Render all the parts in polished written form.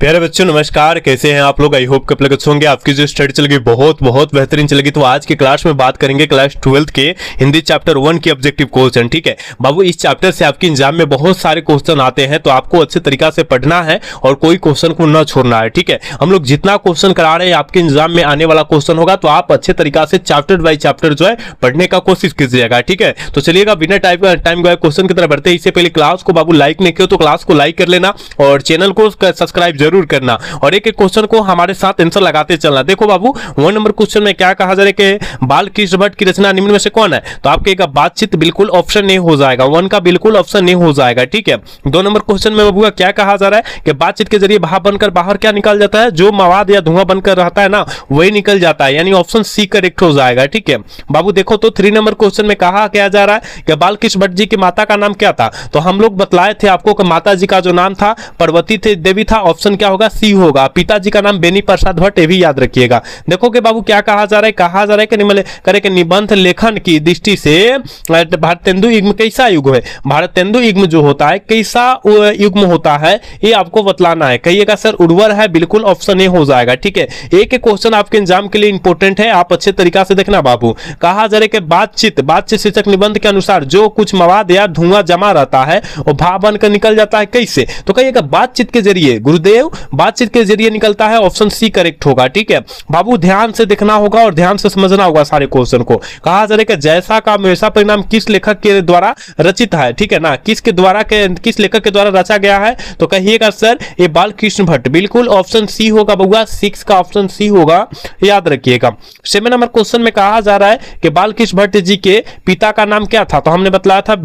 प्यारे बच्चों नमस्कार, कैसे हैं आप लोग। आई होप कि आप लोग अच्छे होंगे। आपकी जो स्टडी चलेगी बहुत बेहतरीन चलेगी। तो आज की क्लास में बात करेंगे क्लास 12 के हिंदी चैप्टर 1 की ऑब्जेक्टिव क्वेश्चन। ठीक है बाबू, इस चैप्टर से आपके एग्जाम में बहुत सारे क्वेश्चन आते हैं, तो आपको अच्छे तरीका से पढ़ना है और कोई क्वेश्चन को न छोड़ना है। ठीक है, हम लोग जितना क्वेश्चन करा रहे हैं आपके एग्जाम में आने वाला क्वेश्चन होगा, तो आप अच्छे तरीका से चैप्टर बाई चैप्टर जो है पढ़ने का कोशिश कीजिएगा। ठीक है, तो चलिएगा बिना टाइम गए क्वेश्चन की तरफ बढ़ते हैं। इससे पहले क्लास को बाबू लाइक नहीं किया तो क्लास को लाइक कर लेना और चैनल को सब्सक्राइब जरूर करना और एक एक क्वेश्चन को हमारे साथ आंसर लगाते चलना। देखो बाबू, 1 नंबर क्वेश्चन में क्या कहा जा रहा है कि बाल कृष्ण भट्ट की रचना निम्न में से कौन है, तो आपके बातचीत बिल्कुल ऑप्शन नहीं हो जाएगा, 1 का बिल्कुल ऑप्शन नहीं हो जाएगा। ठीक है, 2 नंबर क्वेश्चन में बाबू क्या कहा जा रहा है कि बातचीत के जरिए भाप बनकर बाहर क्या निकल जाता है, जो मवाद या धुआं बनकर रहता है ना वही निकल जाता है, यानी ऑप्शन सी करेक्ट हो जाएगा। ठीक है बाबू, देखो तो 3 नंबर क्वेश्चन में कहा क्या जा रहा है कि बाल कृष्ण भट्ट जी की माता का नाम क्या था, तो हम लोग बतलाए थे आपको कि माता जी का जो नाम था पार्वती देवी था, ऑप्शन क्या होगा, सी होगा। पिताजी का नाम बेनी प्रसाद भट्ट, ये भी याद रखिएगा। देखो कि बाबू क्या कहा जा रहा है कि निबंध लेखन की दृष्टि से भारतेंदु युग्म कैसा युग है, भारतेंदु युग्म जो होता है कैसा युग्म होता है, ये आपको बतलाना है। कहिएगा सर उर्वर है, बिल्कुल ऑप्शन ए हो जाएगा। ठीक है, एक क्वेश्चन आपके एग्जाम के लिए इंपॉर्टेंट है, आप अच्छे तरीका से देखना बाबू। कहा जा रहा है कि बातचीत शीर्षक निबंध के अनुसार जो कुछ मवाद या धुआं जमा रहता है वो भाप बनकर निकल जाता है कैसे, तो कहिएगा बातचीत के जरिए। गुरुदेव, बातचीत के जरिए निकलता है, ऑप्शन सी करेक्ट होगा। ठीक है बाबू, ध्यान से देखना होगा और ध्यान से समझना होगा सारे क्वेश्चन को। कहा जा रहा है कि जैसा का वैसा परिणाम किस लेखक के द्वारा रचित है, ठीक है ना, किस लेखक के द्वारा रचा गया है, तो कहिएगा सर ये बाल कृष्ण भट्ट, बिल्कुल ऑप्शन सी होगा बउआ, 6 का ऑप्शन सी होगा, याद रखिएगा। 7 नंबर क्वेश्चन में कहा जा रहा है कि बाल कृष्ण भट्ट जी के पिता का नाम क्या था, तो हमने बतलाया था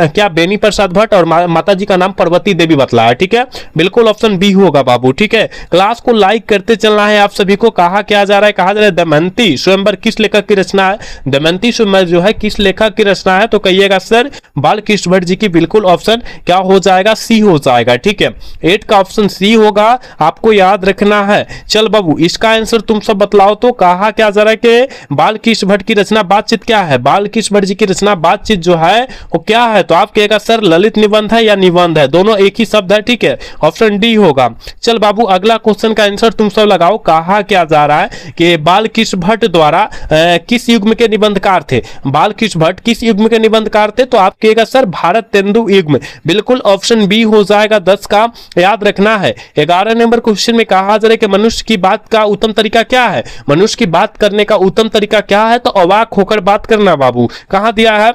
क्या बेनी प्रसाद भट्ट और माता जी का नाम पार्वती देवी बतलाया। ठीक है, बिल्कुल ऑप्शन बी होगा बाबू। ठीक है, क्लास को लाइक करते चलना है आप सभी को। कहा क्या जा रहा है, कहा जा रहा है दमयंती स्वयंवर किस लेखक की रचना है, दमयंती स्वयंवर जो है किस लेखक की रचना है, तो कहिएगा सर बाल कृष्ण भट्ट जी की, बिल्कुल ऑप्शन क्या हो जाएगा, सी हो जाएगा। ठीक है, 8 का ऑप्शन सी होगा, आपको याद रखना है। चल बाबू, इसका आंसर तुम सब बतलाओ। तो कहा क्या जा रहा है कि बाल कृष्ण भट्ट की रचना बातचीत क्या है, बाल कृष्ण भट्ट जी की रचना बातचीत जो है वो क्या है, तो आप कहेगा सर ललित निबंध है या निबंध है, दोनों एक ही शब्द है। ठीक है, ऑप्शन डी होगा। चल बाबू, अगला क्वेश्चन का आंसर तुम सब लगाओ। कहा क्या जा रहा है कि बाल कृष्ण भट्ट द्वारा किस युग्म के निबंधकार थे, बाल कृष्ण भट्ट किस युग्म के निबंधकार थे, तो आप कहेगा सर भारतेंदु युग्म, बिल्कुल ऑप्शन बी हो जाएगा, 10 का याद रखना है। 11 नंबर क्वेश्चन में कहा जा रहा है कि मनुष्य की बात का उत्तम तरीका क्या है, मनुष्य की बात करने का उत्तम तरीका क्या है, तो अवाक होकर बात करना बाबू। कहां दिया है,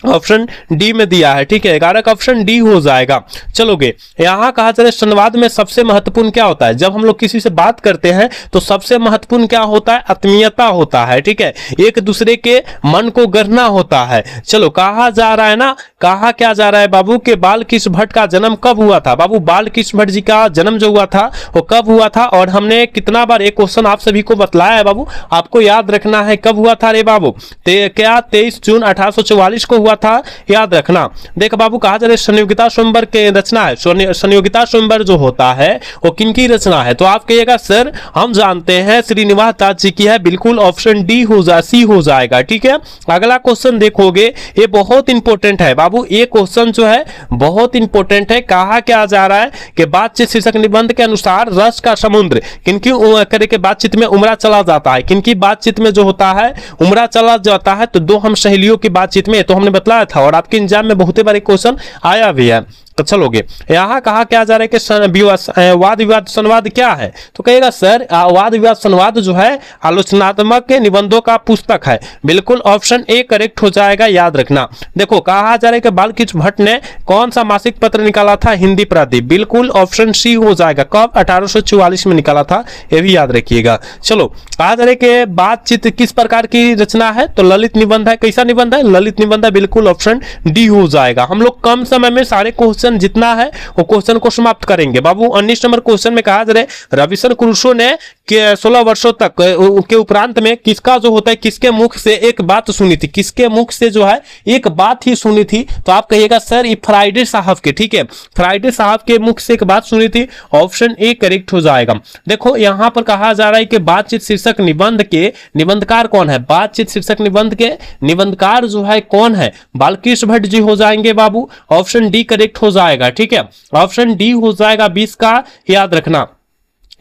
ऑप्शन डी में दिया है। ठीक है, 11 का ऑप्शन डी हो जाएगा। चलोगे, यहां कहा जा रहा है संवाद में सबसे महत्वपूर्ण क्या होता है, जब हम लोग किसी से बात करते हैं तो सबसे महत्वपूर्ण क्या होता है, आत्मीयता होता है। ठीक है, एक दूसरे के मन को गढ़ना होता है। चलो, कहा जा रहा है ना, कहा क्या जा रहा है बाबू के बाल कृष्ण भट्ट का जन्म कब हुआ था, बाबू बाल कृष्ण भट्ट जी का जन्म जो हुआ था वो कब हुआ था, और हमने कितना बार एक क्वेश्चन आप सभी को बतलाया है बाबू, आपको याद रखना है कब हुआ था रे बाबू, क्या 23 जून 1844 को हुआ था, याद रखना। देख बाबू, कहा जा रहा है संयोगिता स्वयंवर के रचना है, संयोगिता स्वयंवर जो होता है वो किनकी रचना है, तो आप कहिएगा सर हम जानते हैं श्रीनिवास दास जी की है, बिल्कुल ऑप्शन डी हो जा, सी हो जाएगा। ठीक है, अगला क्वेश्चन देखोगे, ये बहुत इंपॉर्टेंट है बाबू, ये क्वेश्चन जो है बहुत इंपॉर्टेंट है। कहा क्या जा रहा है कि बातचीत शीर्षक निबंध के अनुसार रस का समुद्र किनकी करके बातचीत में उमड़ा चला जाता है, किनकी बातचीत में जो होता है उमड़ा चला जाता है, तो 2 हम सहेलियों की बातचीत में, तो हमने बतलाया था और आपके एग्जाम में बहुत बार क्वेश्चन आया भी है। तो चलोगे, यहां कहा क्या जा रहा है कि वाद विवाद संवाद क्या है, तो कहेगा सर वाद विवाद संवाद जो है आलोचनात्मक निबंधों का पुस्तक है, बिल्कुल ऑप्शन ए करेक्ट हो जाएगा, याद रखना। देखो, कहा जा रहा है कि बाल कृष्ण भट्ट ने कौन सा मासिक पत्र निकाला था, हिंदी प्रादीप, बिल्कुल ऑप्शन सी हो जाएगा, कब 1844 में निकाला था, यह भी याद रखिएगा। चलो, कहा जा रहा है कि बातचीत किस प्रकार की रचना है, तो ललित निबंध है, कैसा निबंध है, ललित निबंध है, बिल्कुल ऑप्शन डी हो जाएगा। हम लोग कम समय में सारे क्वेश्चन जितना है वो क्वेश्चन को समाप्त करेंगे बाबू। 19 नंबर क्वेश्चन में कहा जा रहा है रविशंकर क्रूसो ने 16 वर्षों तक के उपरांत में किसका जो होता है, किसके मुख से एक बात सुनी थी, किसके मुख से जो है एक बात ही सुनी थी, तो आप कहिएगा सर ये फ्राइडे साहब के। ठीक है, फ्राइडे साहब के मुख से एक बात सुनी थी, ऑप्शन ए करेक्ट हो जाएगा। देखो, यहां पर कहा जा रहा है कि बातचीत शीर्षक निबंध के निबंधकार कौन है, बातचीत शीर्षक निबंध के निबंधकार जो है कौन है, बाल कृष्ण भट्ट जी हो जाएंगे बाबू, ऑप्शन डी करेक्ट हो जाएगा। ठीक है, ऑप्शन डी हो जाएगा 20 का, याद रखना।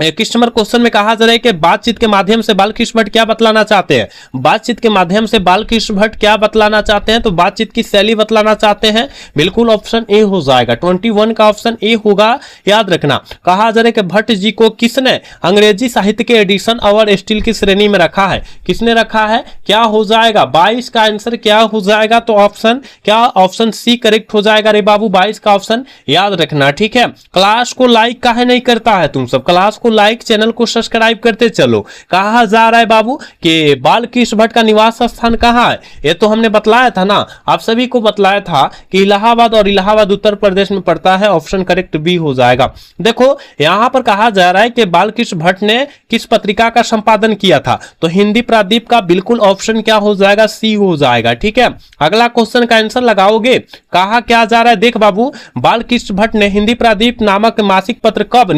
21 नंबर क्वेश्चन में कहा जा रहा है कि बातचीत के माध्यम से बालकृष्ण भट्ट क्या बतलाना चाहते हैं। बातचीत के माध्यम से बालकृष्ण भट्ट क्या बतलाना चाहते हैं, तो बातचीत की शैली बतलाना चाहते हैं। बिल्कुल ऑप्शन ए हो जाएगा, 21 का ऑप्शन ए होगा, याद रखना। कहा जा रहा है कि भट्ट जी को किसने अंग्रेजी साहित्य के एडिशन अवार्ड स्टील की श्रेणी में रखा है, किसने रखा है, क्या हो जाएगा 22 का आंसर क्या हो जाएगा, तो ऑप्शन क्या, ऑप्शन सी करेक्ट हो जाएगा रे बाबू, 22 का ऑप्शन याद रखना, ठीक है। क्लास को लाइक काहे नहीं करता है तुम सब, क्लास को लाइक, चैनल को सब्सक्राइब करते चलो। कहा जा रहा है बाबू कि बालकृष्ण भट्ट का निवास स्थान कहाँ है, ये तो हमने बतलाया था ना, आप सभी को बतलाया था कि इलाहाबाद, और इलाहाबाद उत्तर प्रदेश में पड़ता है, ऑप्शन करेक्ट बी हो जाएगा। देखो यहां पर कहा जा रहा है कि बालकृष्ण भट्ट ने किस पत्रिका का संपादन किया था, तो हिंदी प्रादीप का, बिल्कुल ऑप्शन क्या हो जाएगा, सी हो जाएगा, ठीक है। अगला क्वेश्चन का आंसर लगाओगे, कहा क्या जा रहा है, देख बाबू बालकृष्ण भट्ट ने हिंदी प्रादीप नामक मासिक पत्र कब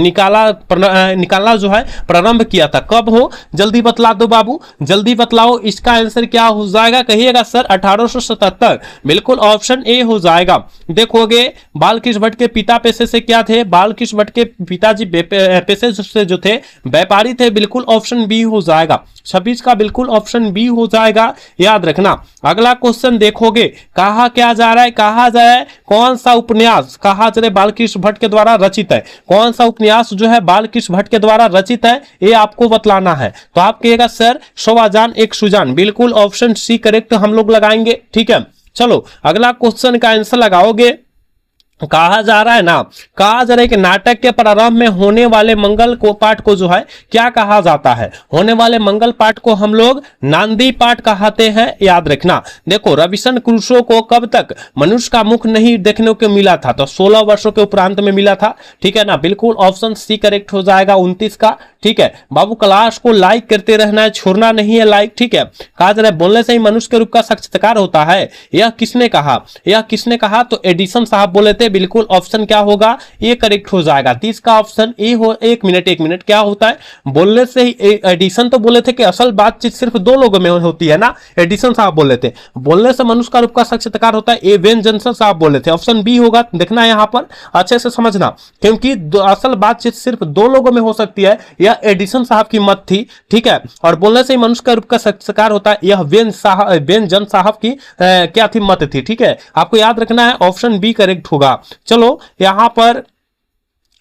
निकालना जो है प्रारंभ किया था, कब हो, जल्दी बतला दो बाबू, जल्दी बतलाओ। इसका आंसर क्या हो जाएगा, कहिएगा सर 1877, बिल्कुल ऑप्शन ए हो जाएगा। देखोगे बालकृष्ण भट्ट के पिता पेशे से क्या थे, बालकृष्ण भट्ट के पिताजी पेशे से जो थे व्यापारी थे, बिल्कुल ऑप्शन बी हो जाएगा। 26 का बिल्कुल ऑप्शन बी हो जाएगा, याद रखना। अगला क्वेश्चन देखोगे, कहा क्या जा रहा है, कहा जा रहा है कौन सा उपन्यास कहा जा रहा है बालकृष्ण भट्ट के द्वारा रचित है, कौन सा उपन्यास जो है बालकृष्ण भट्ट के द्वारा रचित है, ये आपको बतलाना है। तो आप कहिएगा सर शोभाजान एक सुजान, बिल्कुल ऑप्शन सी करेक्ट हम लोग लगाएंगे, ठीक है। चलो अगला क्वेश्चन का आंसर लगाओगे, कहा जा रहा है ना, कहा जा रहा है कि नाटक के प्रारंभ में होने वाले मंगल को पाठ को जो है क्या कहा जाता है, होने वाले मंगल पाठ को हम लोग नांदी पाठ कहते हैं, याद रखना। देखो रविशन क्रूसो को कब तक मनुष्य का मुख नहीं देखने को मिला था, तो 16 वर्षों के उपरांत में मिला था, ठीक है ना, बिल्कुल ऑप्शन सी करेक्ट हो जाएगा 29 का, ठीक है बाबू। क्लास को लाइक करते रहना है, छोड़ना नहीं है लाइक, ठीक है। कहा जा रहा है बोलने से ही मनुष्य के रूप का साक्षात्कार होता है, यह किसने कहा, यह किसने कहा, तो एडिसन साहब बोले थे, बिल्कुल ऑप्शन क्या होगा, ये करेक्ट हो जाएगा। 30 का ऑप्शन ए हो। एक मिनट क्या होता है, बोलने से ही, एडिसन तो बोले थे कि असल बातचीत सिर्फ दो लोगों में होती है ना, एडिसन साहब बोले थे बोलने से मनुष्य का रूप का साक्षात्कार होता है, ए वेन जॉनसन साहब बोले थे, ऑप्शन बी होगा। देखना यहां पर अच्छे से समझना, क्योंकि असल बातचीत सिर्फ दो लोगों में हो सकती है, यह एडिसन साहब की मत थी, ठीक है। और बोलने से ही मनुष्य का रूप का साक्षात्कार होता है, यह वेन जन साहब की क्या थी, मत थी, ठीक है। आपको याद रखना है, ऑप्शन बी करेक्ट होगा। चलो यहां पर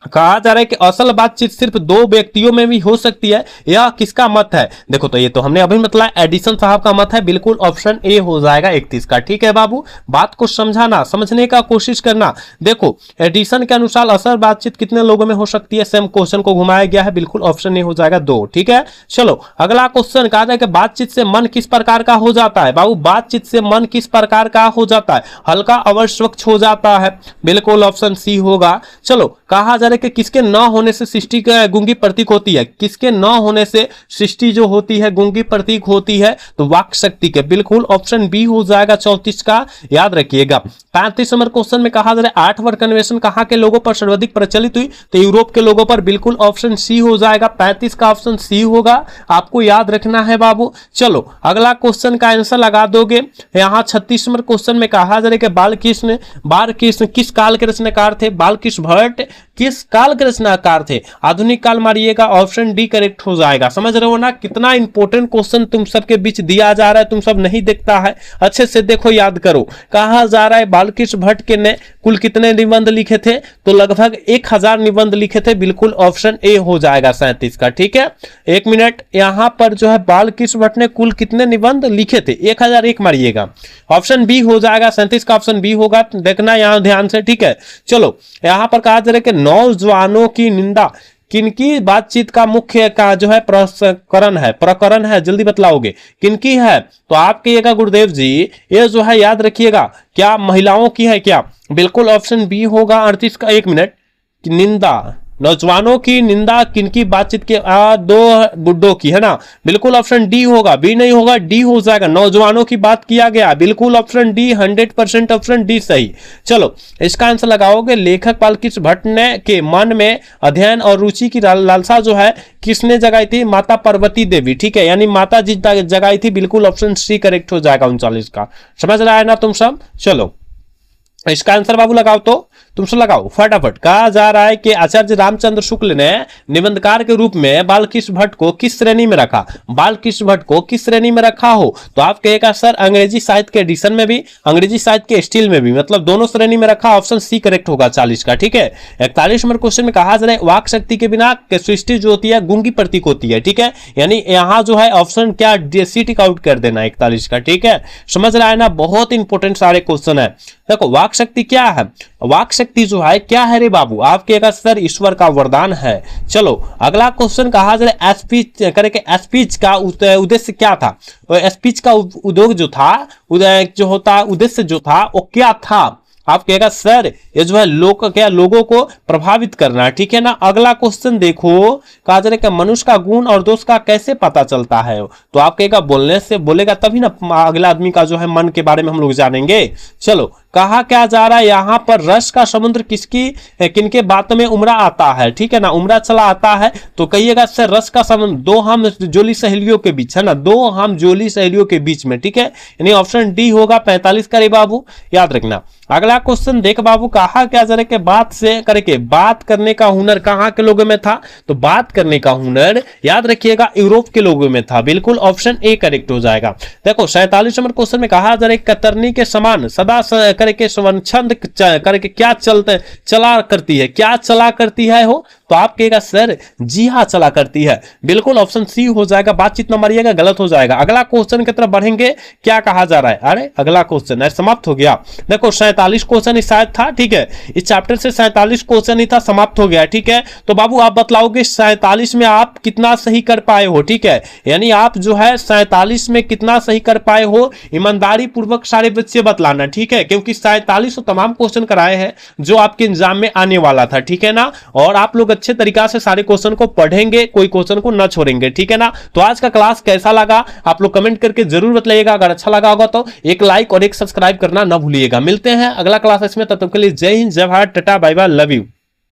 कहा जा रहा है कि असल बातचीत सिर्फ दो व्यक्तियों में भी हो सकती है, यह किसका मत है, देखो तो ये तो हमने अभी बताया एडिसन साहब का मत है, बिल्कुल ऑप्शन ए हो जाएगा 31 का, ठीक है बाबू। बात को समझाना, समझने का कोशिश करना। देखो एडिसन के अनुसार असल बातचीत कितने लोगों में हो सकती है, सेम क्वेश्चन को घुमाया गया है, बिल्कुल ऑप्शन ए हो जाएगा 2, ठीक है। चलो अगला क्वेश्चन कहा जाए कि बातचीत से मन किस प्रकार का हो जाता है, बाबू बातचीत से मन किस प्रकार का हो जाता है, हल्का और स्वच्छ हो जाता है, बिल्कुल ऑप्शन सी होगा। चलो कहा जा रहा है कि किसके न होने से सृष्टि का गूंगी प्रतीक होती है, किसके न होने से सृष्टि जो होती है गूंगी प्रतीक होती है, तो वाक शक्ति के, बिल्कुल ऑप्शन बी हो जाएगा 34 का, याद रखिएगा। 35 नंबर क्वेश्चन में कहा जा रहा है 8 वर्ग कन्वेंशन कहां के लोगों पर सर्वाधिक प्रचलित हुई, तो यूरोप के लोगों पर, बिल्कुल ऑप्शन सी हो जाएगा, 35 का ऑप्शन सी होगा, आपको याद रखना है बाबू। चलो अगला क्वेश्चन का आंसर लगा दोगे, यहां 36 नंबर क्वेश्चन में कहा जा रहा है कि बालकृष्ण किस काल के रचनाकार थे, बालकृष्ण भट्ट किस काल के रचनाकार थे, आधुनिक काल मारिएगा, ऑप्शन डी करेक्ट हो जाएगा। समझ रहे हो ना, कितना इंपॉर्टेंट क्वेश्चन तुम सबके बीच दिया जा रहा है, तुम सब नहीं देखता है, अच्छे से देखो याद करो। कहा जा रहा है बालकृष्ण भट्ट के ने कुल कितने निबंध लिखे थे, तो लगभग 1000 निबंध लिखे थे, बिल्कुल ऑप्शन ए हो जाएगा 37 का, ठीक है। एक मिनट, यहां पर जो है बालकृष्ण भट्ट ने कुल कितने निबंध लिखे थे, 1001 मारिएगा, ऑप्शन बी हो जाएगा, 37 का ऑप्शन बी होगा, देखना यहां ध्यान से, ठीक है। चलो यहां पर कहा जा रहा है कि नौजवानों की निंदा किनकी बातचीत का मुख्य का जो है प्रकरण है, जल्दी बतलाओगे किनकी है, तो आप कहिएगा गुरुदेव जी ये जो है याद रखिएगा, क्या महिलाओं की है क्या, बिल्कुल ऑप्शन बी होगा 38 का। एक मिनट, निंदा, नौजवानों की निंदा किनकी बातचीत के, दो गुड्डों की है ना, बिल्कुल ऑप्शन डी होगा, बी नहीं होगा, डी हो जाएगा, नौजवानों की बात किया गया, बिल्कुल ऑप्शन डी, 100% ऑप्शन डी सही। चलो इसका आंसर लगाओगे, लेखक बालकृष्ण भट्ट ने के मन में अध्ययन और रुचि की लालसा जो है किसने जगाई थी, माता पार्वती देवी, ठीक है, यानी माता जी जगाई थी, बिल्कुल ऑप्शन सी करेक्ट हो जाएगा 39 का। समझ रहा है ना तुम सब। चलो इसका आंसर बाबू लगाओ तो तुम सब लगाओ फटाफट। कहा जा रहा है कि आचार्य रामचंद्र शुक्ल ने निबंधकार के रूप में बालकृष्ण भट्ट को किस श्रेणी में रखा? बालकृष्ण भट्ट को किस श्रेणी में रखा हो? तो आप कहेगा सर अंग्रेजी साहित्य के एडिशन में भी, अंग्रेजी साहित्य के स्टील में भी, मतलब दोनों श्रेणी में रखा। ऑप्शन सी करेक्ट होगा 40 का। ठीक है, 41 नंबर क्वेश्चन में कहा जा रहा है वाक शक्ति के बिना सृष्टि जो होती है गूंगी प्रतीक होती है। ठीक है, यानी यहां जो है ऑप्शन क्या सी टिक आउट कर देना 41 का। ठीक है, समझ रहा है ना, बहुत इंपॉर्टेंट सारे क्वेश्चन है। देखो वाक शक्ति क्या है? वाक शक्ति जो है क्या है रे बाबू? आपके का सर ईश्वर का वरदान है। चलो अगला क्वेश्चन कहा जा रहा है स्पीच करके, स्पीच का उद्देश्य क्या था? स्पीच का उद्योग जो था, उद्देश्य जो था वो क्या था? आप कहेगा सर ये जो है लोगों को प्रभावित करना। ठीक है ना। अगला क्वेश्चन देखो, कहा जा रहा है मनुष्य का गुण और दोष का कैसे पता चलता है? तो आप कहेगा बोलने से, बोलेगा तभी ना अगला आदमी का जो है मन के बारे में हम लोग जानेंगे। चलो कहा क्या जा रहा है यहाँ पर, रस का समुद्र किनके बातों में उमड़ा आता है? ठीक है ना, उमड़ा चला आता है। तो कहिएगा सर रस का समुद्र दो हम जोली सहेलियों के बीच, है ना, दो हम जोली सहेलियों के बीच में। ठीक है, यानी ऑप्शन डी होगा 45 का रे बाबू, याद रखना। अगला क्वेश्चन देख बाबू, कहा क्या जा रहा है कि बात से करके, बात करने का हुनर कहां के लोगों में था? तो बात करने का हुनर याद रखिएगा यूरोप के लोगों में था। बिल्कुल ऑप्शन ए करेक्ट हो जाएगा। देखो 47 नंबर क्वेश्चन में कहा जा रहा है कतरनी के समान सदा करके स्वच्छंद करके क्या चला करती है? क्या चला करती है हो? तो आप कहेगा सर जी हाँ चला करती है। बिल्कुल ऑप्शन सी हो जाएगा। बातचीत न मारिएगा, गलत हो जाएगा। अगला क्वेश्चन की तरफ बढ़ेंगे, क्या कहा जा रहा है? अरे अगला क्वेश्चन समाप्त हो गया। देखो 47 क्वेश्चन शायद था। ठीक है, इस चैप्टर से 47 क्वेश्चन ही था, समाप्त हो गया। ठीक है, तो बाबू आप बतलाओगे 47 में आप कितना सही कर पाए हो? ठीक है, यानी आप जो है 47 में कितना सही कर पाए हो, ईमानदारी पूर्वक सारे बच्चे बतलाना। ठीक है, क्योंकि 47 तो तमाम क्वेश्चन कराए हैं जो आपके एग्जाम में आने वाला था। ठीक है ना, और आप लोग अच्छे तरीका से सारे क्वेश्चन को पढ़ेंगे, कोई क्वेश्चन को न छोड़ेंगे। ठीक है ना। तो आज का क्लास कैसा लगा आप लोग कमेंट करके जरूर बताइएगा। अगर अच्छा लगा होगा तो एक लाइक और एक सब्सक्राइब करना ना भूलिएगा। मिलते हैं अगला क्लास इसमें, तब तक के लिए जय हिंद, जय Bharat, tata, bye bye, love you.